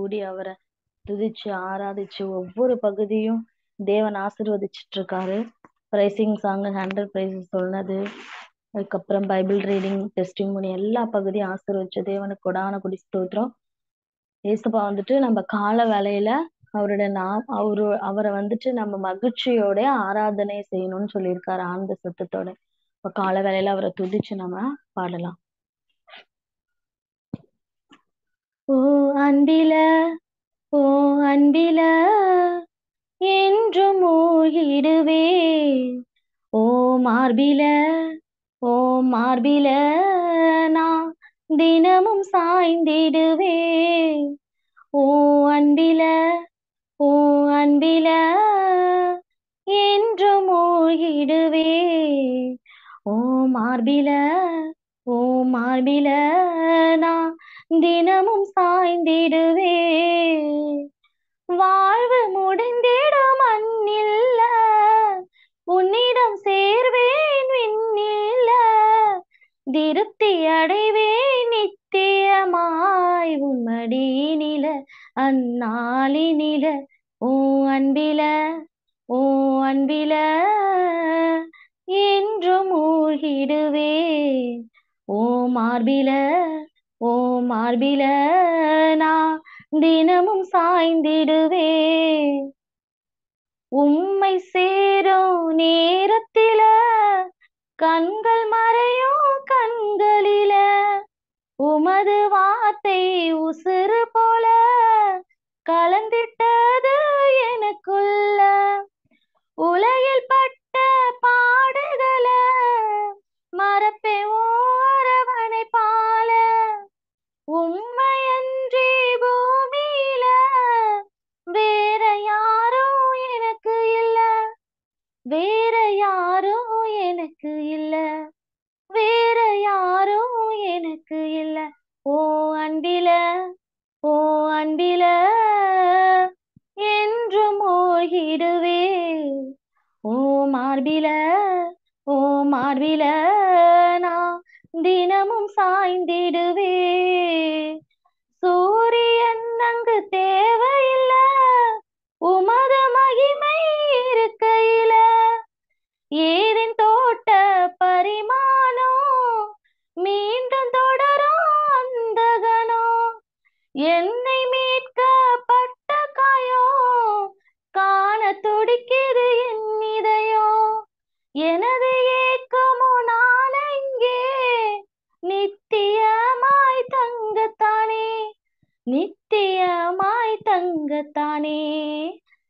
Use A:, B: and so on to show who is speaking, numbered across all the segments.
A: கூடி அவரை துதிச்சு ஆராதிச்சு ஒவ்வொரு பகுதியும் தேவன் ஆசீர்வதிச்சிட்டு இருக்காரு. பிரைசிங் சாங் 100 பிரைசஸ் சொன்னது, அதுக்கப்புறம் பைபிள் ரீடிங், டெஸ்டிமோனி எல்லா பகுதியும் ஆசீர்வதிச்சு தேவனுக்கு கொடான கொடி ஸ்தோத்திரம். ஏசப்பா வந்துட்டு நம்ம கால வேலையில அவரை வந்துட்டு நம்ம மகிழ்ச்சியோட ஆராதனை செய்யணும்னு சொல்லியிருக்காரு, ஆனந்த சத்தத்தோட. இப்ப கால வேலையில அவரை துதிச்சு நம்ம பாடலாம். ஓ அன்பில, ஓ அன்பில என்றும் மூழ்கிடுவே, ஓ மார்பில, ஓ மார்பில நான் தினமும் சாய்ந்திடுவே, ஓ அன்பில, ஓ அன்பில என்றும் மூழ்கிடுவே, ஓ மார்பில, ஓ மார்பில நான் தினமும் சாய்ந்திடுவே, வாழ்வு முடிந்திடும் மண்ணில்ல, உன்னிடம் சேர்வேன் விண்ணில்ல, திருப்தி அடைவேன் நித்தியமாய் உன்மடியினில அந்நாளினில, ஓ அன்பில, ஓ அன்பில என்றும் மூழ்கிடுவே, ஓ மார்பில, ஓ மார்பில நான் தினமும் சாய்ந்திடுவே, உம்மை சேரும் நேரத்தில கண்கள் மறையும் கண்களில, உமது வார்த்தை உசுறு போல கலந்திட்டது எனக்குள்ள, உலகில் பட்ட பாடுகள மறப்பே ஓரவனை பால, உம்மையன்றி பூமியில வேற யாரும் எனக்கு இல்ல, வேற யாரும் எனக்கு இல்ல, வேற யாரும் எனக்கு இல்ல, ஓ அன்பில, ஓ அன்பில என்று மூழ்கிடுவே, ஓ மார்பில, ஓ மார்பில நான் தினமும் சாய்ந்திடுவே, சூரியன் அங்கு தேவையில்ல உமது மகிமை இருக்கையில, ஏதேன் தோட்ட பரிமாணம் மீண்டும் தொடரும் அந்த கணம், என்னை மீட்கப்பட்ட காயம் காண துடிக்குது என் இதயம், எனது ஏக்கமோ நான் இங்கே நித்தியமாய் தங்கத்தானே, நித்தியமாய் தங்கத்தானே,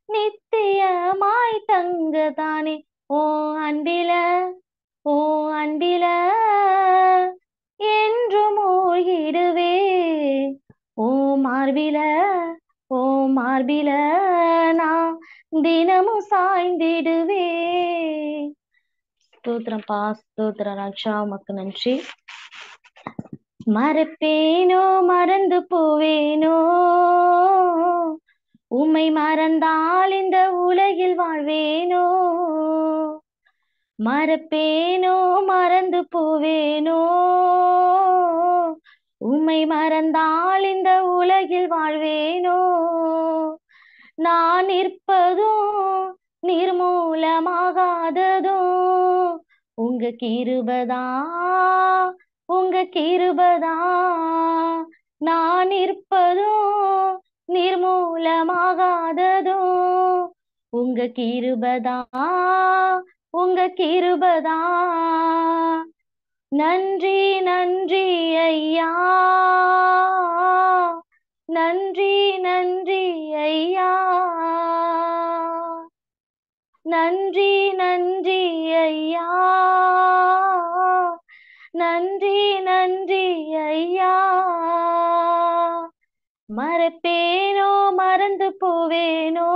A: நித்தியமாய் தங்கத்தானே, ஓ அன்பில, ஓ அன்பில என்று மூழ்கிடுவே, ஓ மார்பில, ஓ மார்பில நான் தினமும் சாய்ந்திடுவே. ஸ்தோத்திரம் பா, ஸ்தோத்திரம் ராஜா, உமக்கு நன்றி. மறப்பேனோ மறந்து போவேனோ, உம்மை மறந்தால் இந்த உலகில் வாழ்வேனோ, மறப்பேனோ மறந்து போவேனோ, உம்மை மறந்தால் இந்த உலகில் வாழ்வேனோ, நான் நிற்பதும் நிர்மூலமாகாததும் உங்க கிருபதா, உங்க கிருபதா, நான் நிற்பதும் நிர்மூலமாகாததும் உங்க கிருபதா, உங்க கிருபதா, நன்றி நன்றி ஐயா, நன்றி நன்றி ஐயா, நன்றி நன்றி ஐயா, நன்றி நன்றி ஐயா, மறப்பேனோ மறந்து போவேனோ,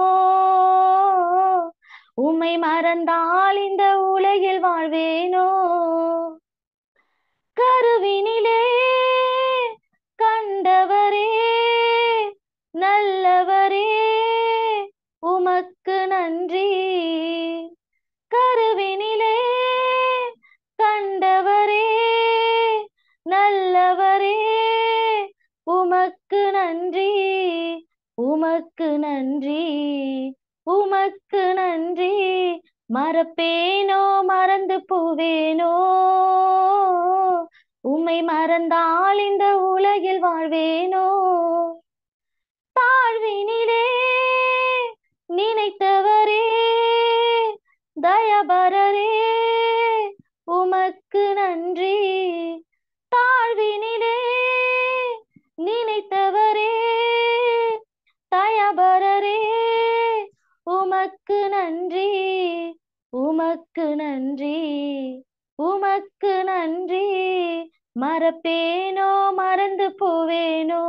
A: உம்மை மறந்தால் இந்த உலகில் வாழ்வேனோ, கருவினிலே கண்டவரே நல்லவரே உமக்கு நன்றி, கருவினிலே கண்டவரே நல்லவரே உமக்கு நன்றி, உமக்கு நன்றி, உமக்கு நன்றி. மறப்பேனோ மறந்து போவேனோ, உம்மை மறந்தால் இந்த உலகில் வாழ்வேனோ. தாழ்வினிலே நினைத்தவரே, தயபரரே, உமக்கு நன்றி. தாழ்வினிலே நினைத்தவரே, தயபரரே, உமக்கு நன்றி, உமக்கு நன்றி, உமக்கு நன்றி. மறப்பேனோ மறந்து போவேனோ,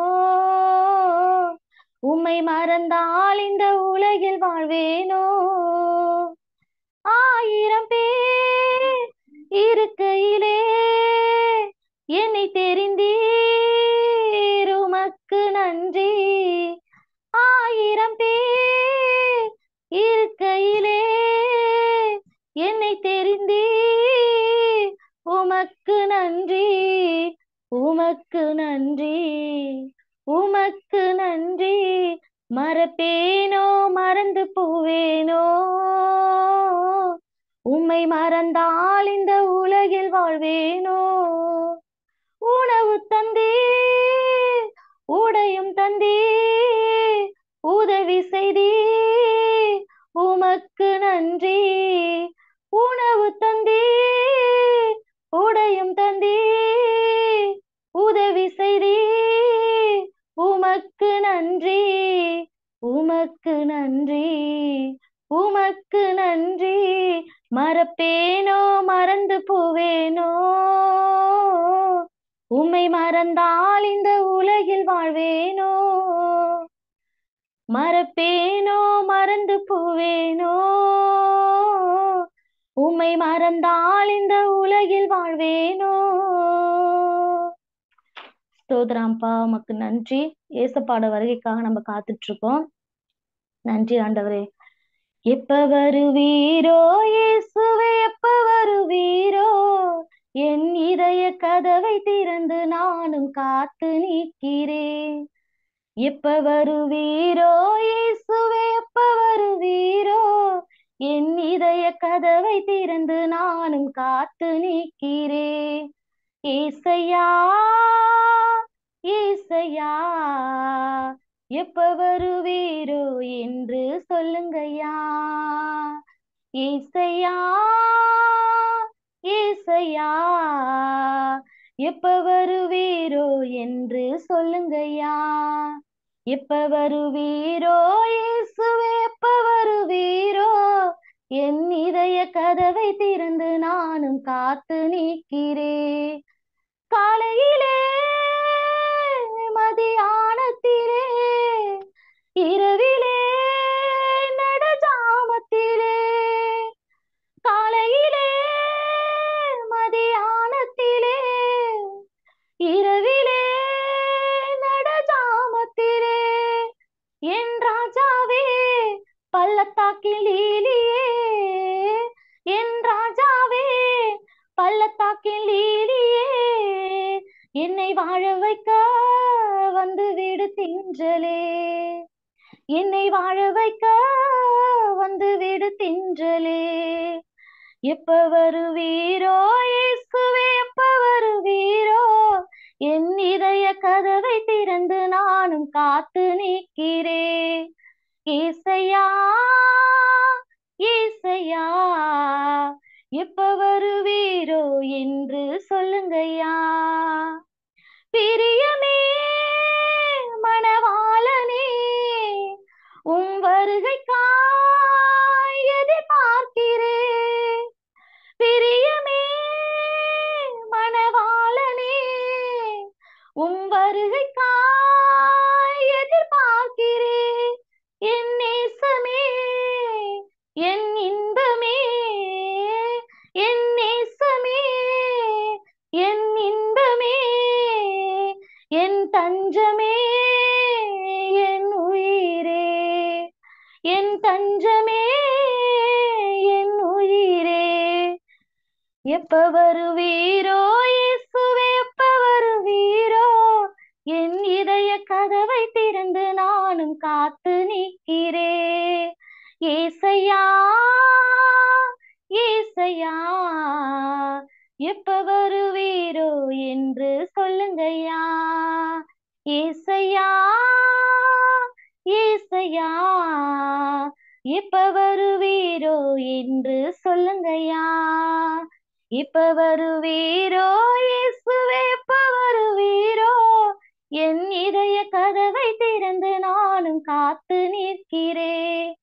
A: உம்மை மறந்தால் இந்த உலகில் வாழ்வேனோ. 1000 பேர் இருக்கையிலே என்னை தெரிந்தீர், உமக்கு நன்றி. 1000 பேர் இருக்கையிலே என்னை தெரிந்தீர், உமக்கு நன்றி, உமக்கு நன்றி, உமக்கு நன்றி. மறப்பேனோ மறந்து போவேனோ, உம்மை மறந்தால் இந்த உலகில் வாழ்வேனோ. உணவு தந்தீர், உடையும் தந்தீர், உதவி செய்தீர், உமக்கு நன்றி. உணவு தந்தீர், உடையும் தந்தீர், உதவி செய்தீர், உமக்கு நன்றி, உமக்கு நன்றி, உமக்கு நன்றி. மறப்பேனோ மறந்து போவேனோ, உம்மை மறந்தால் இந்த உலகில் வாழ்வேனோ. மறப்பேனோ மறந்து போவேனோ, உம்மை மறந்தால் இந்த உலகில் வாழ்வேனோ. ஸ்தோத்திரம்ப்பா, உமக்கு நன்றி. ஏசப்பாட வருகைக்காக நம்ம காத்துட்டு இருக்கோம். நன்றி ஆண்டவரே. எப்ப வருவீரோ இயேசுவே, எப்ப வருவீரோ, என் இதய கதவை திறந்து நானும் காத்து நிற்கிறேன். எப்ப வருவீரோ இயேசுவே, எப்ப வருவீரோ, என் இதய கதவை திறந்து நானும் காத்து நிற்கிறேன். ஏசையா, ஏசையா, எப்ப வருவீரோ என்று சொல்லுங்கய்யா. ஏசையா, ஏசையா, எப்ப வருவீரோ என்று சொல்லுங்கய்யா. எப்ப வருவீரோ இயேசுவே, எப்ப வருவீரோ, என் இதய கதவை திறந்து நானும் காத்து நிற்கிறேன். காலையிலே, மதியானத்திலே, இரவிலே, நடுஜாமத்திலே. காலையிலே, மதியானத்திலே, இரவிலே, நடுஜாமத்திலே. என் ராஜாவே பள்ளத்தாக்கில் லீலியே, என் ராஜாவே பள்ளத்தாக்கில் லீலியே, என்னை வாழ வைக்க வந்து விடு தின்றலே, என்னை வாழ வைக்க வந்து விடு தின்றலே. எப்ப வருவீரோ இயேசுவே, எப்ப வருவீரோ, என் இதய கதவை திறந்து நானும் காத்து நிற்கிறேன். ஏசையா, ஏசையா, எப்ப வருவீரோ என்று சொல்லுங்கய்யா. பிரியமே மணவாளனே, உம் வருகைக்காய் எதிர்பார்க்கிறேன். பிரியமே மணவாளனே, உம் வருகைக்காய் எதிர்பார்க்கிறேன். என் நேசமே, என் இன்பமே, என் நேசமே, என் இன்பமே, என் தஞ்சமே, என் உயிரே, என் தஞ்சமே, என் உயிரே. எப்ப வருவீரோ இயேசுவே, எப்ப வருவீரோ, என் இதய கதவை திறந்து நானும் காத்து நிற்கிறே. ஏசையா ஏசையா எப்ப வருவீரோ என்று சொல்லுங்கய்யா. ஏசையா ஏசையா எப்ப வருவீரோ என்று சொல்லுங்கய்யா. இப்ப வருவீரோ இயேசுவே, எப்ப வருவீரோ? என் இதய கதவை திறந்து நானும் காத்து நிற்கிறேன்.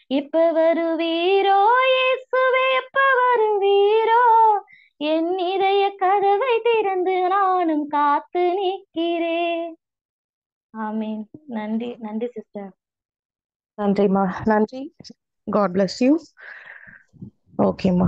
A: இப்ப வருவீரோ இயேசுவே, எப்ப வருவீரோ? என் இதய கதவை திறந்து நானும் காத்து நிற்கிறேன். ஆமீன். நன்றி நன்றி சிஸ்டர்.
B: நன்றிம்மா, நன்றி. God bless you. ஓகேம்மா.